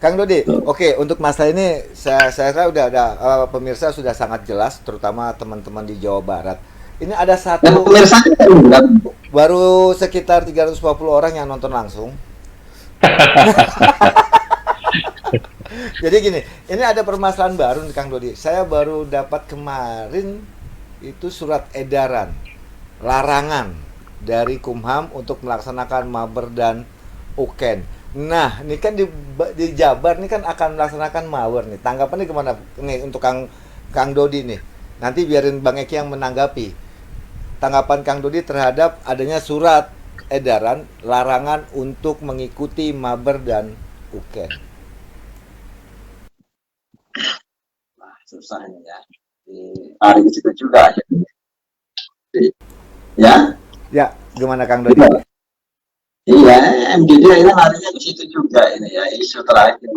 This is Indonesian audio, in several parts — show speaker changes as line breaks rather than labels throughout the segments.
Kang Dodi, oke untuk masalah ini saya rasa pemirsa sudah sangat jelas, terutama teman-teman di Jawa Barat. Ini ada
Dan
satu
pemirsa kita juga.
baru sekitar 350 orang yang nonton langsung. Jadi gini, ini ada permasalahan baru nih Kang Dodi. Saya baru dapat kemarin itu surat edaran larangan dari Kumham untuk melaksanakan maber dan uken. Nah, ini kan di Jabar ini kan akan melaksanakan mawer nih. Tanggapannya gimana nih untuk Kang Kang Dodi nih? Nanti biarin Bang Eki yang menanggapi. Tanggapan Kang Dodi terhadap adanya surat edaran larangan untuk mengikuti maber dan uken.
Nah, susah ini ya. Hari ke situ juga ya. Ya,
Ya, gimana Kang Dodi?
iya, MGD ini larinya ke situ juga ini ya, isu terakhir.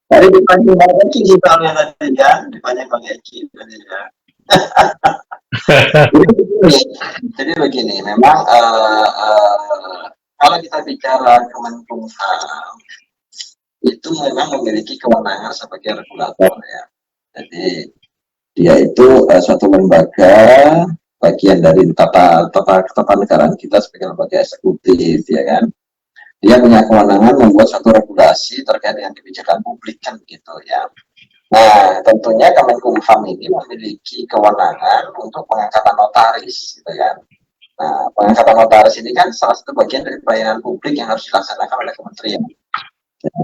Tadi dipanggil Bang Eki kita lihat tadi ya, dipanggil Bang Eki tadi ya. Jadi begini, memang kalau kita bicara Kemenkumham itu memang memiliki kewenangan sebagai regulator ya. Jadi dia itu suatu lembaga bagian dari tata negaraan kita sebagai lembaga eksekutif ya kan. Dia punya kewenangan membuat suatu regulasi terkait dengan kebijakan publik kan begitu ya. Nah, tentunya Kemenkumham ini memiliki kewenangan untuk pengangkatan notaris gitu kan. Nah, pengangkatan notaris ini kan salah satu bagian dari pelayanan publik yang harus dilaksanakan oleh kementerian.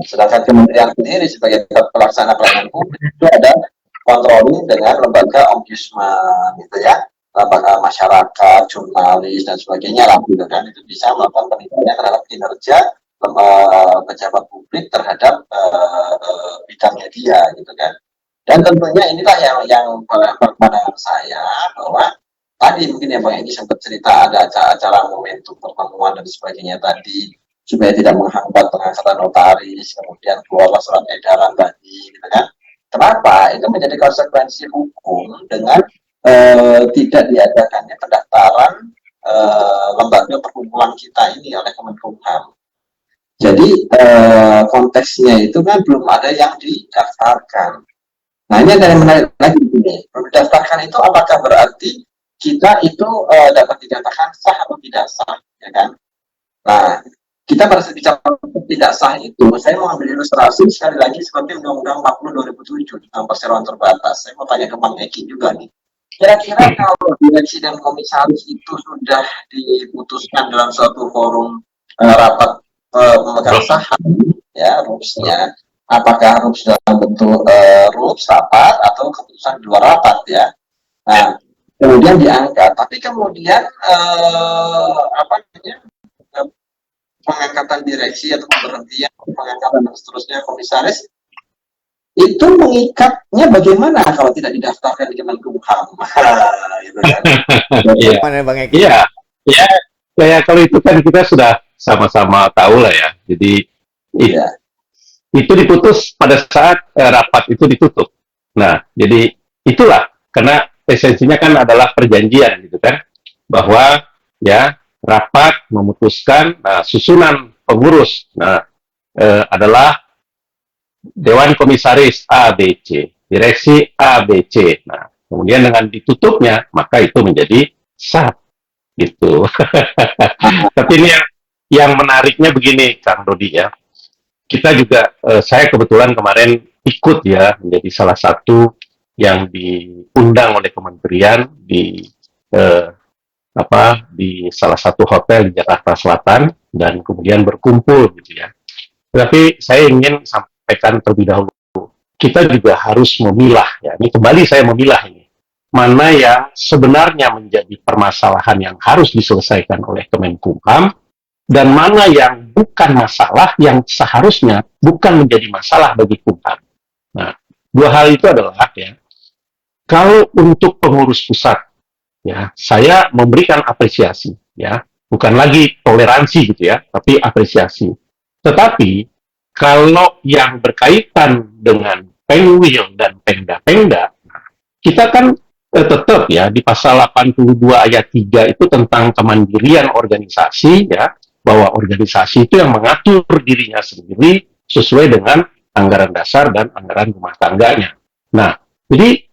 Sedangkan kementerian sendiri sebagai pelaksana pelayanan publik itu ada kontroling dengan lembaga ombudsman gitu ya, lembaga masyarakat, jurnalis dan sebagainya lah gitu kan, itu bisa melakukan penilaian terhadap kinerja pejabat publik terhadap bidangnya dia gitu kan. Dan tentunya inilah yang pandangan saya bahwa tadi mungkin yang Bang Edi sempat cerita ada acara momentum pertemuan dan sebagainya tadi supaya tidak menghambat pengangkatan notaris, kemudian keluarlah surat edaran tadi gitu kan. Kenapa? Itu menjadi konsekuensi hukum dengan tidak diadakannya pendaftaran lembaga perkumpulan kita ini oleh Kemenkumham. Jadi konteksnya itu kan belum ada yang didaftarkan. Nah ini ada yang menarik lagi ini. Mendaftarkan itu apakah berarti kita itu dapat dikatakan sah atau tidak sah, ya kan? Nah kita pada saat bicara tidak sah itu, saya mau ambil ilustrasi sekali lagi seperti Undang-Undang 40 2007 tentang perseroan terbatas. Saya mau tanya ke Bang Eki juga nih. Kira-kira kalau direksi dan komisaris itu sudah diputuskan dalam suatu forum rapat pemegang saham, ya rupsnya, apakah rups dalam bentuk rups rapat atau keputusan di luar rapat ya. Nah, kemudian diangkat, tapi kemudian apa namanya? Pengangkatan direksi atau pemberhentian pengangkatan dan seterusnya komisaris itu mengikatnya bagaimana kalau tidak didaftarkan di Kemenkumham gitu kan.
Iya. Mana Bang Eki?
Iya, ya, ya kalau itu kan kita sudah sama-sama tahu lah ya. Jadi
Iya.
itu diputus pada saat rapat itu ditutup. Nah, jadi itulah karena esensinya kan adalah perjanjian gitu kan, bahwa ya rapat memutuskan susunan pengurus adalah Dewan Komisaris A, B, C, Direksi A, B, C. Nah, kemudian dengan ditutupnya, maka itu menjadi sah gitu. Tapi ini yang menariknya begini, Kang Dodi ya. Kita juga, saya kebetulan kemarin ikut ya menjadi salah satu yang diundang oleh kementerian di salah satu hotel di Jakarta Selatan dan kemudian berkumpul gitu ya. Tapi saya ingin sampaikan terlebih dahulu, kita juga harus memilah ya. Ini kembali saya memilah ini. Mana yang sebenarnya menjadi permasalahan yang harus diselesaikan oleh Kemenkumham dan mana yang bukan masalah yang seharusnya bukan menjadi masalah bagi Kumham. Nah, dua hal itu adalah ya, kalau untuk pengurus pusat ya, saya memberikan apresiasi ya, bukan lagi toleransi gitu ya, tapi apresiasi. Tetapi kalau yang berkaitan dengan Pengwil dan Pengda-Pengda, kita kan tetap ya di pasal 82 ayat 3 itu tentang kemandirian organisasi ya, bahwa organisasi itu yang mengatur dirinya sendiri sesuai dengan anggaran dasar dan anggaran rumah tangganya. Nah, jadi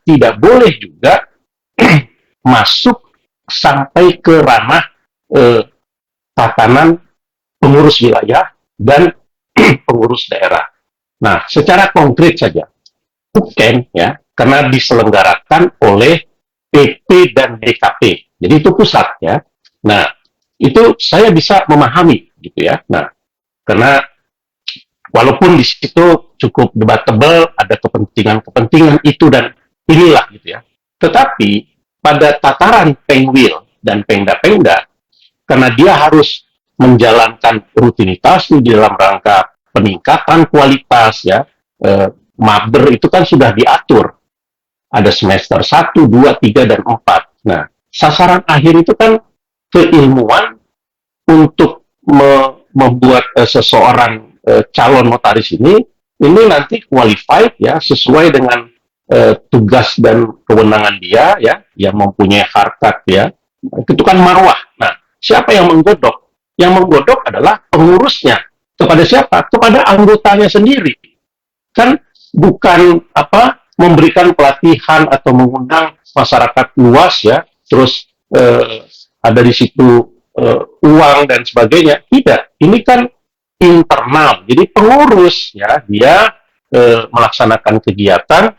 tidak boleh juga masuk sampai ke ranah tatanan pengurus wilayah dan pengurus daerah. Nah, secara konkret saja, UKM ya, karena diselenggarakan oleh PP dan DKP, jadi itu pusat ya. Nah, itu saya bisa memahami gitu ya. Nah, karena walaupun di situ cukup debatable, ada kepentingan-kepentingan itu dan inilah gitu ya. Tetapi pada tataran Pengwil dan Pengda-Pengda, karena dia harus menjalankan rutinitas di dalam rangka peningkatan kualitas ya, maber itu kan sudah diatur. Ada semester 1, 2, 3, dan 4. Nah, sasaran akhir itu kan keilmuan untuk membuat seseorang calon notaris ini nanti qualified ya sesuai dengan tugas dan kewenangan dia ya, yang mempunyai harkat ya, itu kan marwah. Nah, siapa yang menggodok? Yang menggodok adalah pengurusnya. Kepada siapa? Kepada anggotanya sendiri. Kan bukan memberikan pelatihan atau mengundang masyarakat luas ya, terus ada di situ uang dan sebagainya. Tidak, ini kan internal. Jadi pengurus ya, dia melaksanakan kegiatan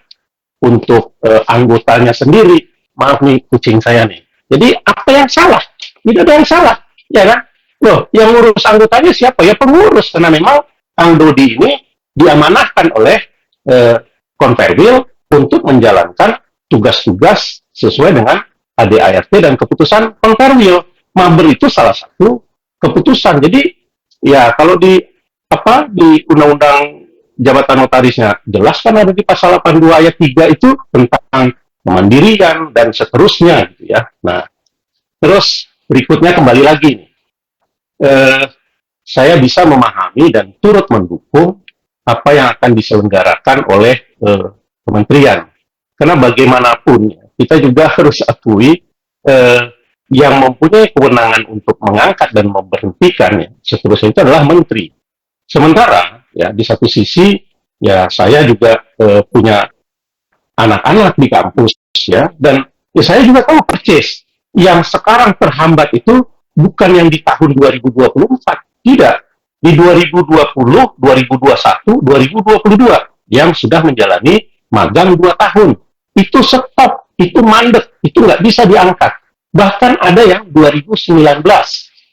untuk anggotanya sendiri. Maaf nih kucing saya nih. Jadi apa yang salah? Tidak ada yang salah, ya kan? Loh, yang ngurus anggotanya siapa? Ya pengurus, karena memang Kang Dodi ini diamanahkan oleh Konperwil untuk menjalankan tugas-tugas sesuai dengan ADART dan keputusan Konperwil. Maber itu salah satu keputusan. Jadi ya kalau di Undang-Undang Jabatan Notarisnya jelas kan ada di pasal 82 ayat 3 itu tentang kemandirian dan seterusnya gitu ya. Nah, terus berikutnya kembali lagi nih. Saya bisa memahami dan turut mendukung apa yang akan diselenggarakan oleh kementerian. Karena bagaimanapun kita juga harus akui yang mempunyai kewenangan untuk mengangkat dan memberhentikan ya, seterusnya itu adalah menteri. Sementara ya di satu sisi ya saya juga punya anak-anak di kampus ya, dan ya, saya juga tahu persis yang sekarang terhambat itu bukan yang di tahun 2024, tidak, di 2020, 2021, 2022 yang sudah menjalani magang 2 tahun. Itu stop, itu mandek, itu nggak bisa diangkat. Bahkan ada yang 2019,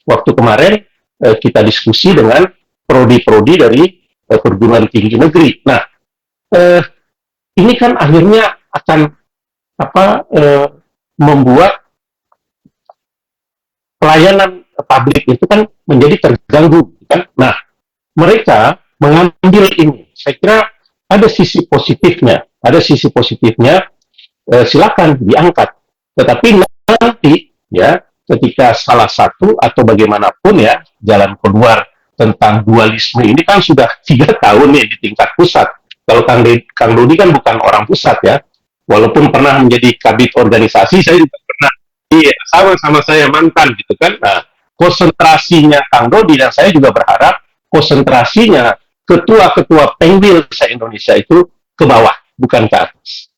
waktu kemarin kita diskusi dengan prodi-prodi dari perguruan tinggi negeri. Nah, ini kan akhirnya akan membuat pelayanan publik itu kan menjadi terganggu, kan? Nah, mereka mengambil ini, saya kira ada sisi positifnya, silakan diangkat. Tetapi nanti ya, ketika salah satu atau bagaimanapun ya jalan keluar tentang dualisme ini kan sudah 3 tahun nih di tingkat pusat. Kalau Kang Dodi kan bukan orang pusat ya, walaupun pernah menjadi kabit organisasi, saya juga pernah. Iya, sama saya mantan gitu kan. Nah, konsentrasinya Kang Dodi dan saya juga berharap konsentrasinya ketua-ketua Pengwil se-Indonesia itu ke bawah, bukan ke atas.